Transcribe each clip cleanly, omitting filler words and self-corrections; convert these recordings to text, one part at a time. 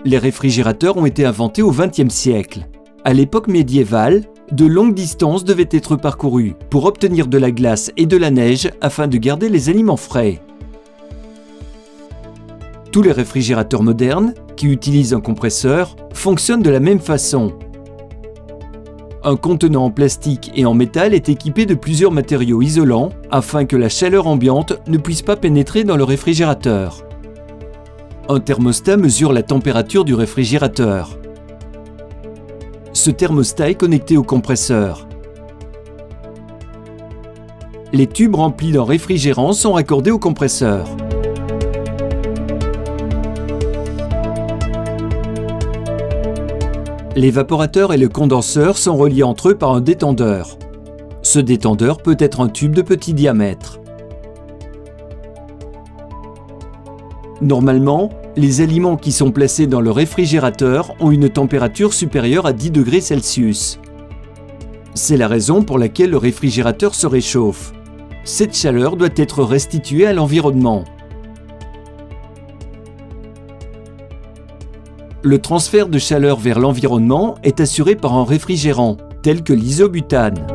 Les réfrigérateurs ont été inventés au XXe siècle. À l'époque médiévale, de longues distances devaient être parcourues pour obtenir de la glace et de la neige afin de garder les aliments frais. Tous les réfrigérateurs modernes, qui utilisent un compresseur, fonctionnent de la même façon. Un contenant en plastique et en métal est équipé de plusieurs matériaux isolants afin que la chaleur ambiante ne puisse pas pénétrer dans le réfrigérateur. Un thermostat mesure la température du réfrigérateur. Ce thermostat est connecté au compresseur. Les tubes remplis d'un réfrigérant sont raccordés au compresseur. L'évaporateur et le condenseur sont reliés entre eux par un détendeur. Ce détendeur peut être un tube de petit diamètre. Normalement, les aliments qui sont placés dans le réfrigérateur ont une température supérieure à 10 degrés Celsius. C'est la raison pour laquelle le réfrigérateur se réchauffe. Cette chaleur doit être restituée à l'environnement. Le transfert de chaleur vers l'environnement est assuré par un réfrigérant, tel que l'isobutane.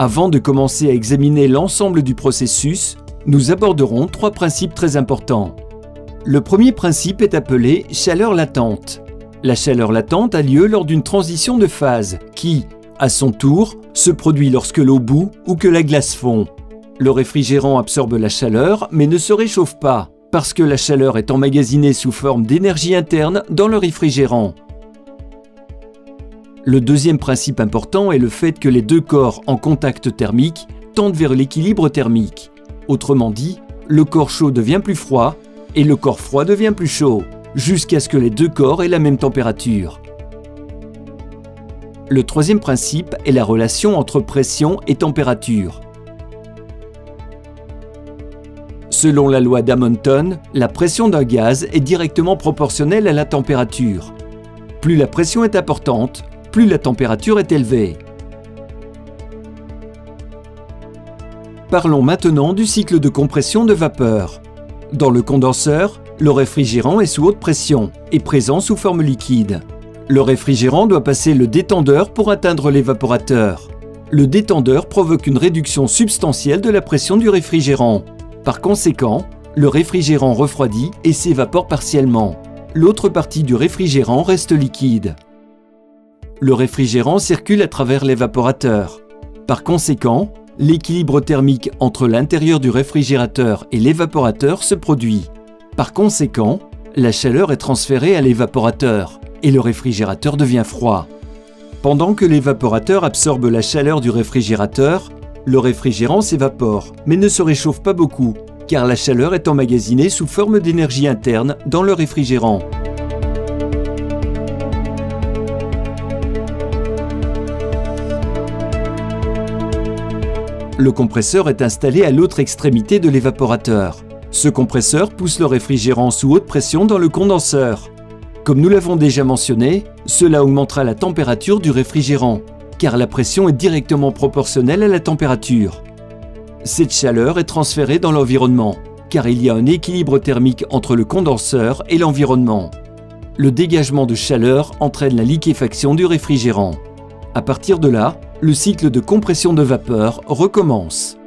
Avant de commencer à examiner l'ensemble du processus, nous aborderons 3 principes très importants. Le premier principe est appelé chaleur latente. La chaleur latente a lieu lors d'une transition de phase qui, à son tour, se produit lorsque l'eau bout ou que la glace fond. Le réfrigérant absorbe la chaleur mais ne se réchauffe pas, parce que la chaleur est emmagasinée sous forme d'énergie interne dans le réfrigérant. Le deuxième principe important est le fait que les deux corps en contact thermique tendent vers l'équilibre thermique. Autrement dit, le corps chaud devient plus froid et le corps froid devient plus chaud, jusqu'à ce que les deux corps aient la même température. Le troisième principe est la relation entre pression et température. Selon la loi d'Hamonton, la pression d'un gaz est directement proportionnelle à la température. Plus la pression est importante, plus la température est élevée. Parlons maintenant du cycle de compression de vapeur. Dans le condenseur, le réfrigérant est sous haute pression et présent sous forme liquide. Le réfrigérant doit passer le détendeur pour atteindre l'évaporateur. Le détendeur provoque une réduction substantielle de la pression du réfrigérant. Par conséquent, le réfrigérant refroidit et s'évapore partiellement. L'autre partie du réfrigérant reste liquide. Le réfrigérant circule à travers l'évaporateur. Par conséquent, l'équilibre thermique entre l'intérieur du réfrigérateur et l'évaporateur se produit. Par conséquent, la chaleur est transférée à l'évaporateur et le réfrigérateur devient froid. Pendant que l'évaporateur absorbe la chaleur du réfrigérateur, le réfrigérant s'évapore, mais ne se réchauffe pas beaucoup, car la chaleur est emmagasinée sous forme d'énergie interne dans le réfrigérant. Le compresseur est installé à l'autre extrémité de l'évaporateur. Ce compresseur pousse le réfrigérant sous haute pression dans le condenseur. Comme nous l'avons déjà mentionné, cela augmentera la température du réfrigérant, car la pression est directement proportionnelle à la température. Cette chaleur est transférée dans l'environnement, car il y a un équilibre thermique entre le condenseur et l'environnement. Le dégagement de chaleur entraîne la liquéfaction du réfrigérant. À partir de là, le cycle de compression de vapeur recommence.